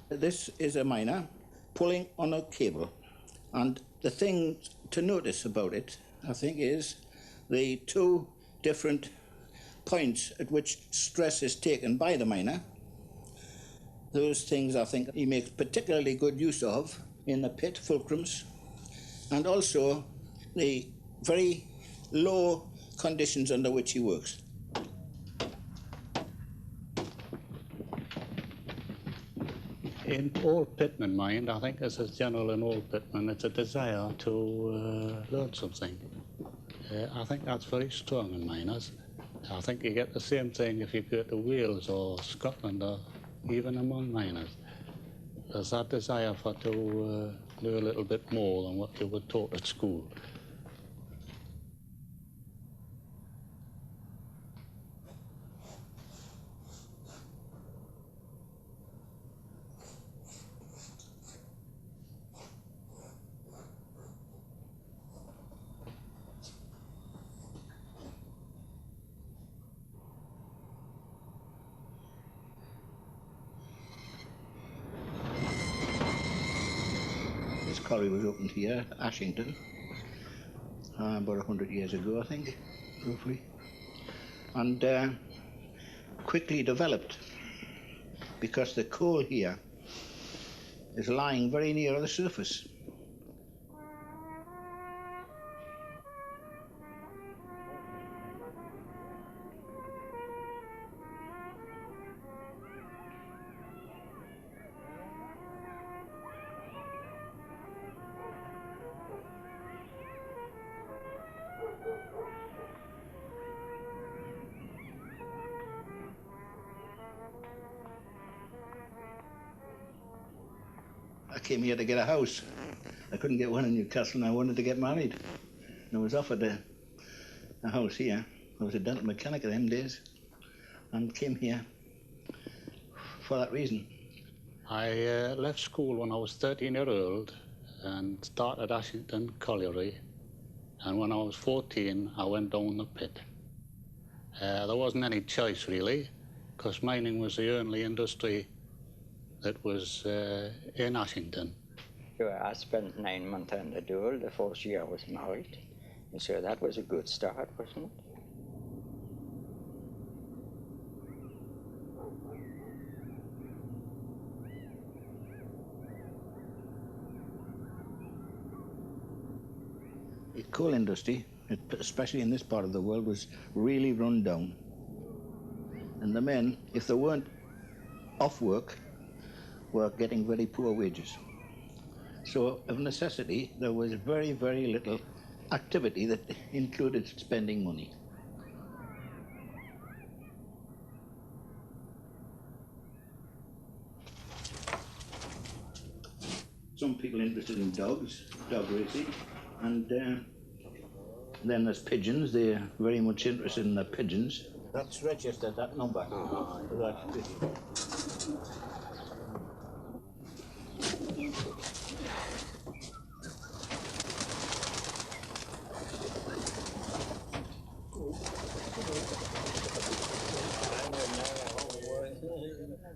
This is a miner pulling on a cable, and the thing to notice about it, I think, is the two different points at which stress is taken by the miner. Those things I think he makes particularly good use of in the pit fulcrums, and also the very low conditions under which he works. In all pitmen mind, I think as is general in all pitmen, it's a desire to learn something. I think that's very strong in miners. I think you get the same thing if you go to Wales or Scotland or even among miners. There's that desire for to know a little bit more than what you were taught at school. This colliery was opened here, Ashington, about 100 years ago, I think, roughly, and quickly developed because the coal here is lying very near the surface. I came here to get a house. I couldn't get one in Newcastle and I wanted to get married. And I was offered a house here. I was a dental mechanic in them days and came here for that reason. I left school when I was 13-year-old and started Ashington Colliery. And when I was 14, I went down the pit. There wasn't any choice really, because mining was the only industry that was in Ashington. I spent 9 months on the dole the first year I was married. And so that was a good start, wasn't it? The coal industry, especially in this part of the world, was really run down. And the men, if they weren't off work, were getting very poor wages. So of necessity, there was very, very little activity that included spending money. Some people interested in dogs, dog racing, and then there's pigeons. They're very much interested in the pigeons. That's registered, that number. That pigeon.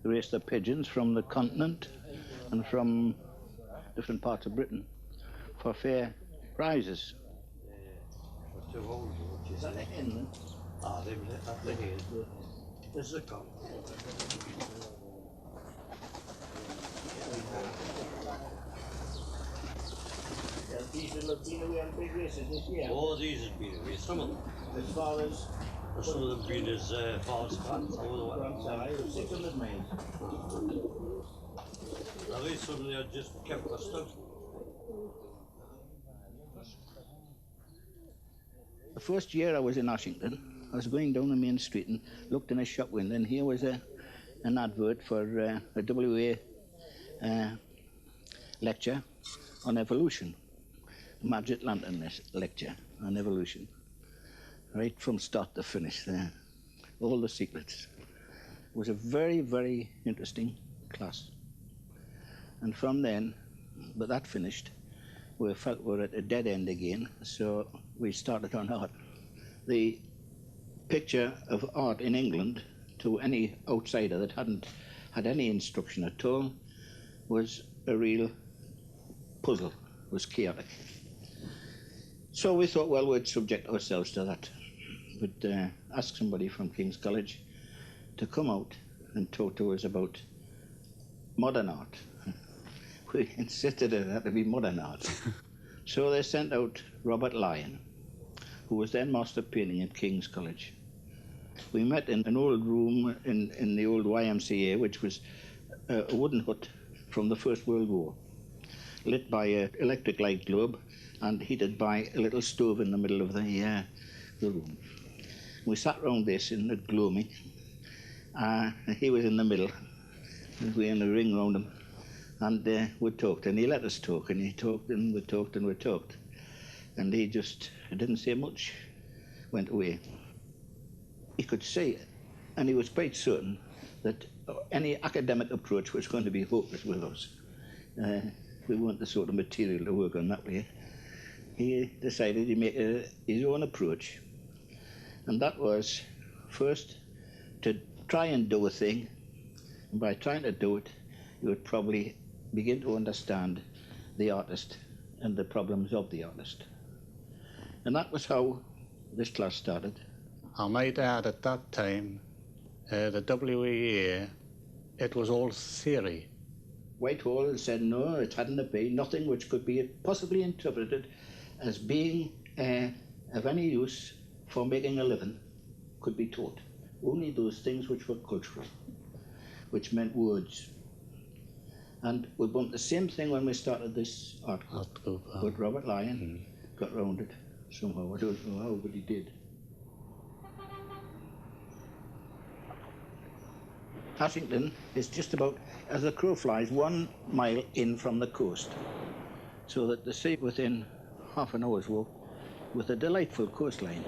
They race the pigeons from the continent and from different parts of Britain for fair prizes. Is that a hen? Ah, that's the hen. This is a cock. These will have been away on big races this year. Oh, these have been away, some of them. As far as? Some of them been as far as France. France, 600 miles. At least some of them are just kept for stuff. The first year I was in Ashington, I was going down the main street and looked in a shop window, and here was an advert for a WA lecture on evolution, a Magic Lantern lecture on evolution, right from start to finish there, all the secrets. It was a very, very interesting class. And from then, but that finished, we felt we were at a dead end again, so we started on art. The picture of art in England to any outsider that hadn't had any instruction at all was a real puzzle, was chaotic. So we thought, well, we'd subject ourselves to that. We'd ask somebody from King's College to come out and talk to us about modern art. We insisted it had to be modern art. So they sent out Robert Lyon, who was then master of painting at King's College. We met in an old room in the old YMCA, which was a wooden hut from the First World War, lit by an electric light globe and heated by a little stove in the middle of the room. We sat round this in the gloaming. He was in the middle, and we in a ring round him, and we talked, and he let us talk, and he talked, and we talked, and we talked. And he just didn't say much, went away. He could see, and he was quite certain that any academic approach was going to be hopeless with us. We weren't the sort of material to work on that way. He decided he'd make his own approach, and that was first to try and do a thing, and by trying to do it, you would probably begin to understand the artist and the problems of the artist. And that was how this class started. I might add at that time, the WEA, it was all theory. Whitehall said no, it hadn't to be, nothing which could be possibly interpreted as being of any use for making a living could be taught. Only those things which were cultural, which meant words. And we bumped the same thing when we started this art group. But Robert Lyon got round it somehow. I don't know how, but he did. Ashington is just about, as the crow flies, 1 mile in from the coast, so that the sea within half an hour's walk with a delightful coastline.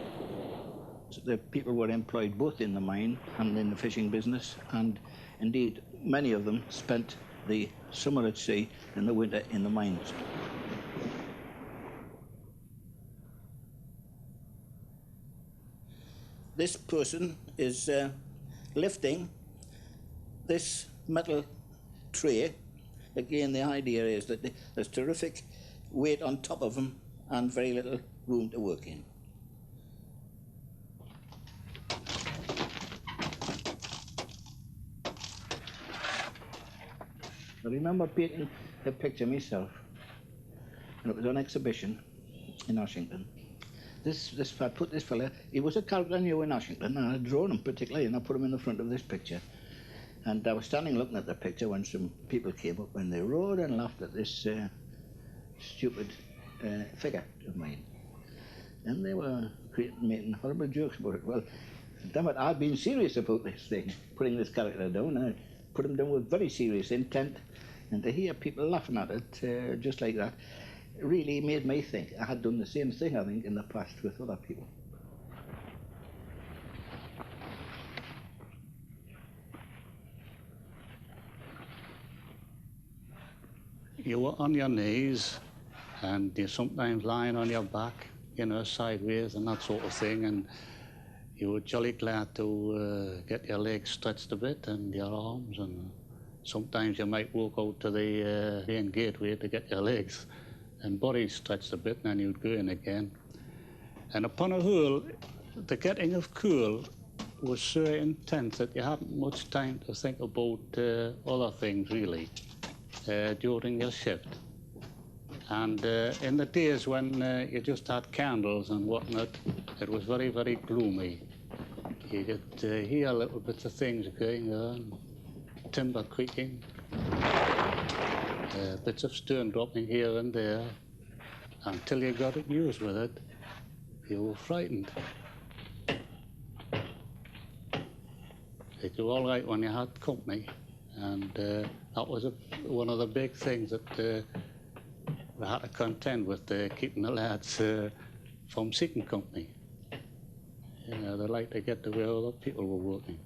So the people were employed both in the mine and in the fishing business, and indeed many of them spent the summer at sea and the winter in the mines. This person is lifting this metal tray. Again, the idea is that there's terrific weight on top of them and very little room to work in. I remember painting a picture myself, and it was on exhibition in Ashington. I put this fella, he was a character I knew in Ashington, and I'd drawn him particularly, and I put him in the front of this picture. And I was standing looking at the picture when some people came up, and they roared and laughed at this stupid figure of mine. And they were making horrible jokes about it. Well, damn it, I'd been serious about this thing, putting this character down. I put him down with very serious intent, and to hear people laughing at it just like that really made me think. I had done the same thing, I think, in the past with other people. You were on your knees, and you're sometimes lying on your back, you know, sideways and that sort of thing, and you were jolly glad to get your legs stretched a bit and your arms, and sometimes you might walk out to the main gateway to get your legs and body stretched a bit, and then you'd go in again. And upon a whole, the getting of cool was so intense that you hadn't much time to think about other things, really, during your shift. And in the days when you just had candles and whatnot, it was very, very gloomy. You could hear little bits of things going on, timber creaking, bits of stone dropping here and there. Until you got used with it, you were frightened. It was all right when you had company, and that was one of the big things that we had to contend with, keeping the lads from seeking company. You know, they like to get to where other people were working.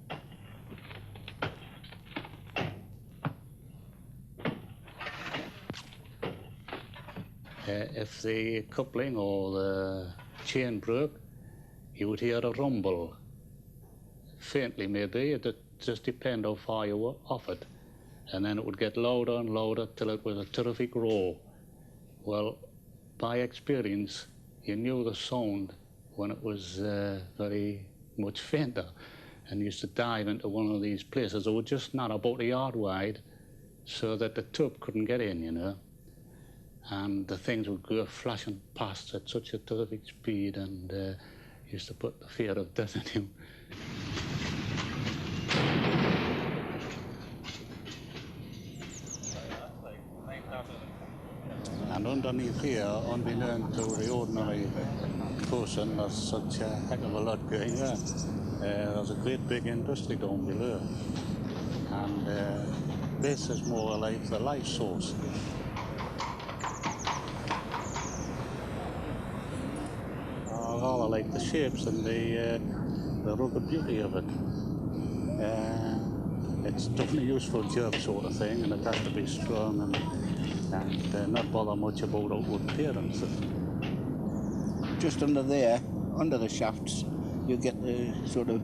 If the coupling or the chain broke, you would hear a rumble. Faintly maybe, it just depended how far you were off it. and then it would get louder and louder till it was a terrific roar. Well, by experience, you knew the sound when it was very much fainter, and used to dive into one of these places that were just not about a yard wide, so that the tub couldn't get in, you know. And the things would go flashing past at such a terrific speed, and used to put the fear of death in you. And underneath here, unbeknown to the ordinary person, there's such a heck of a lot going on. There's a great big industry down below, and this is more like the life source. I rather like the shapes and the rugged beauty of it. It's definitely a useful job sort of thing, and it has to be strong and not bother much about outward appearance. Just under there, under the shafts, you get the sort of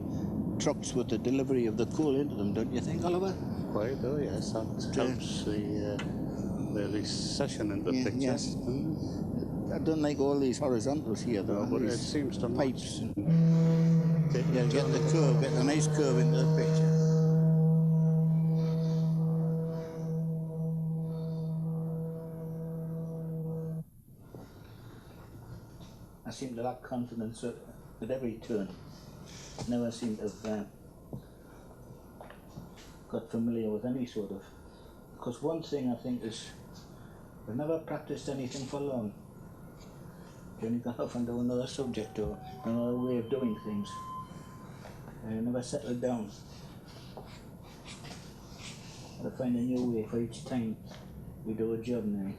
trucks with the delivery of the coal into them, don't you think, Oliver? Quite, oh yes, that helps the recession in the picture. Yes. I don't like all these horizontals here, though. But it seems to pipes. Yeah, get the curve, get a nice curve into the picture. I seem to lack confidence at every turn. Never seem to have got familiar with any sort of... Because one thing I think is, I've never practiced anything for long. You only got off into another subject or another way of doing things. I never settled down. I find a new way for each time we do a job now.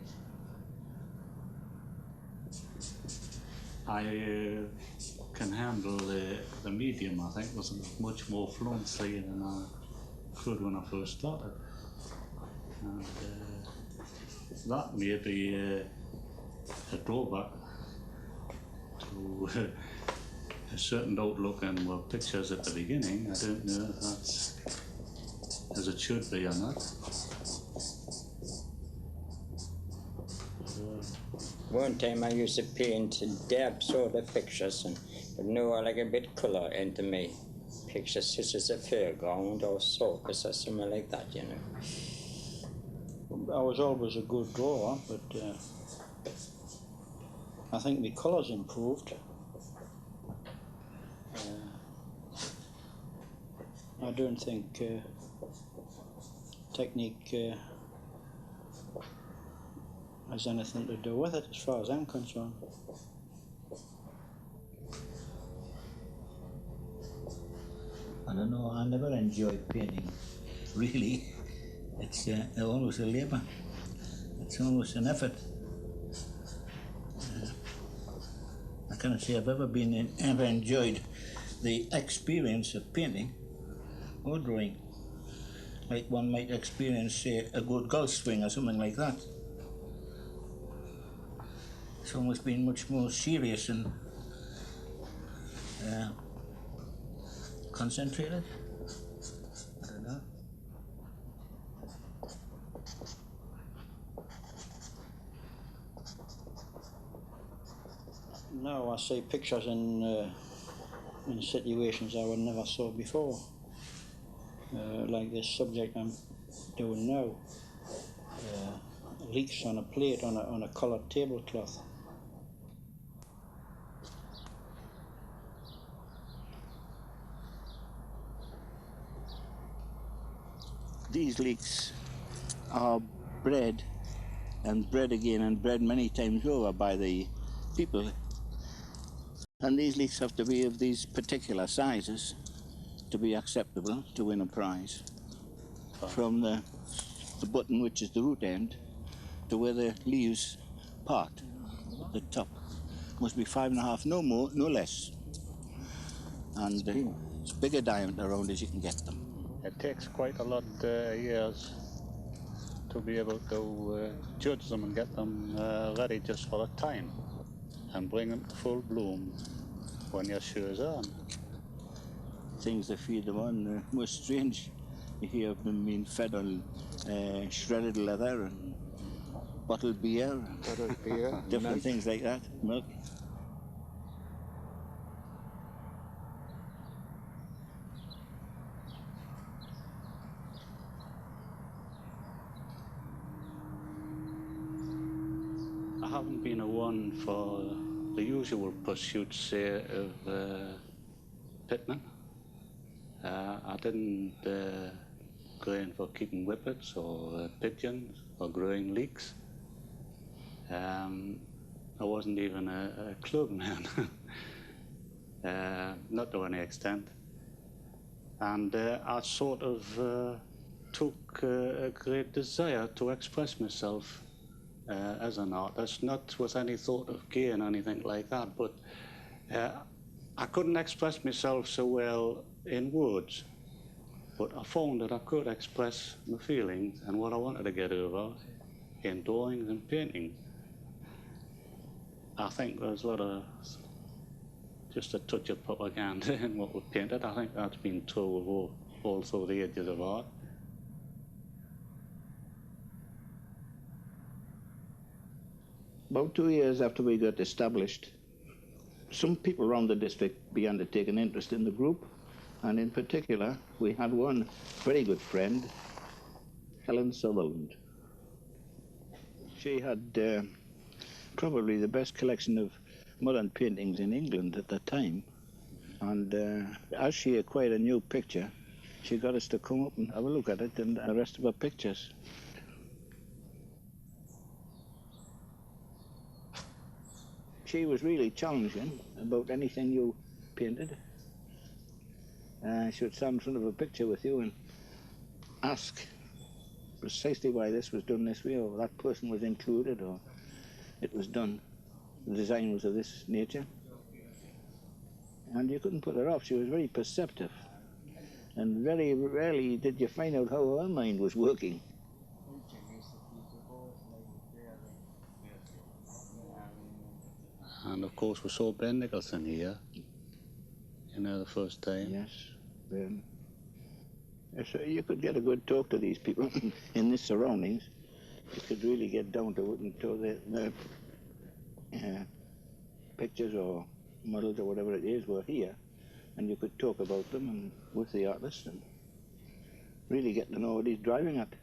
I can handle the medium, I think, with much more fluency than I could when I first started. And that may be a drawback to a certain outlook and well, pictures at the beginning. I don't know if that's as it should be or not. One time I used to paint dab sort of pictures, but now I like a bit colour into my pictures, such as a fairground or circus or something like that, you know. I was always a good drawer, but I think my colours improved. I don't think technique has anything to do with it, as far as I'm concerned. I don't know, I never enjoyed painting, really. It's almost a labour. It's almost an effort. I can't say I've ever enjoyed the experience of painting or drawing, like one might experience, say, a good golf swing or something like that. It's almost been much more serious and concentrated. I don't know. Now I see pictures in situations I would never saw before, like this subject I'm doing now, leaks on a plate on a coloured tablecloth. These leeks are bred and bred again and bred many times over by the people. And these leeks have to be of these particular sizes to be acceptable to win a prize. From the button, which is the root end, to where the leaves part, the top, must be 5.5, no more, no less. And it's bigger diameter around as you can get them. It takes quite a lot of years to be able to judge them and get them ready just for the time and bring them to full bloom when your shoe's on. Things they feed them on, most strange. You hear them being fed on shredded leather and bottled beer, different milk. things like that, milk. I haven't been a one for the usual pursuits, say, of pitmen. I didn't go in for keeping whippets or pigeons or growing leeks. I wasn't even a clubman, not to any extent. And I sort of took a great desire to express myself as an artist, not with any thought of gain or anything like that, but I couldn't express myself so well in words, but I found that I could express my feelings and what I wanted to get over in drawings and painting. I think there's a lot of just a touch of propaganda in what we painted. I think that's been true of all through the ages of art. About 2 years after we got established, some people around the district began to take an interest in the group, and in particular, we had one very good friend, Helen Sutherland. She had probably the best collection of modern paintings in England at that time, and as she acquired a new picture, she got us to come up and have a look at it and the rest of her pictures. She was really challenging about anything you painted. She would stand in front of a picture with you and ask precisely why this was done this way, or that person was included, or it was done, the design was of this nature. And you couldn't put her off. She was very perceptive, and very rarely did you find out how her mind was working. And of course we saw Ben Nicholson here, you know, the first time. Yes, Ben. So you could get a good talk to these people in these surroundings. You could really get down to it and to the pictures or models or whatever it is were here, and you could talk about them and with the artist and really get to know what he's driving at,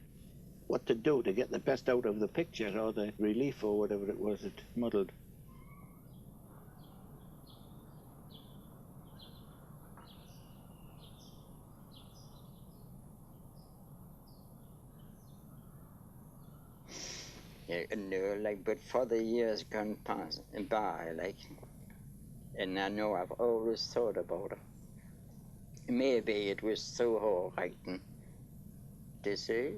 what to do to get the best out of the picture or the relief or whatever it was it modelled. You know, like, but for the years gone by, like, and I know I've always thought about it. Maybe it was through her writing, to say,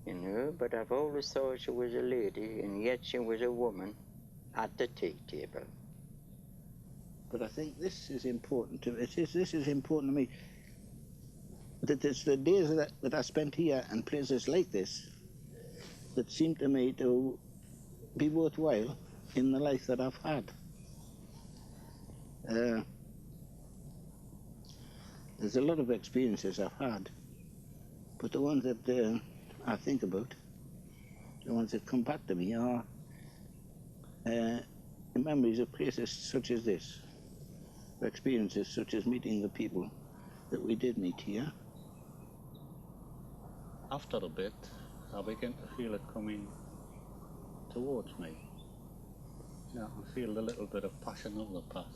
you know, but I've always thought she was a lady, and yet she was a woman at the tea table. But I think this is important to this is important to me. That it's the days that I spent here and places like this that seem to me to be worthwhile in the life that I've had. There's a lot of experiences I've had, but the ones that I think about, the ones that come back to me are memories of places such as this, experiences such as meeting the people that we did meet here. After a bit, I began to feel it coming towards me. You know, I feel a little bit of passion of the past.